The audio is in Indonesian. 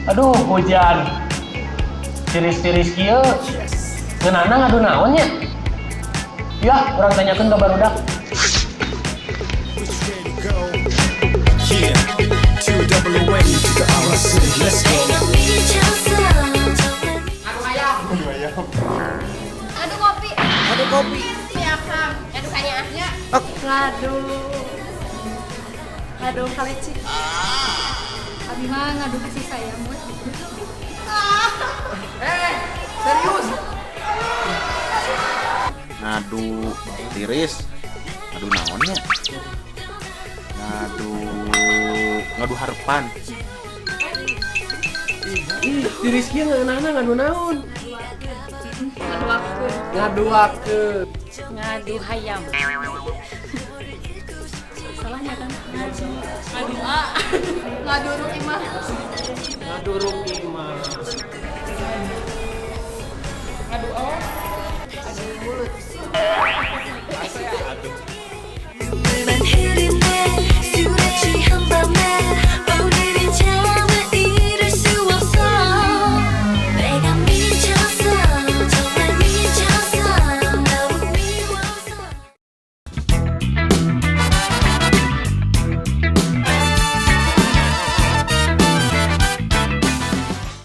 Aduh, hujan. Tiris-tiris kieu. Ngeunana ngadu naon nya? Ya, urang tanyakeun ka barudak. Yeah, 2 to the RC, let's go. Aduh kopi. Aduh kopi. Ya Kang. Aduh kayaknya. Ngadu kalecik. Abi mah ngadu kasih sayang we. Serius? Ngadu tiris. Ngadu naonnya? Ngadu harapan. Ih, tiris kieu ngeunana ngadu naon? Ngaduakeun. Ngaduakeun. Ngadu hayam. Salahnya kan? Ngadu A. Ngadu imah. Ngadurung imah. Ngadu O. Adu mulut.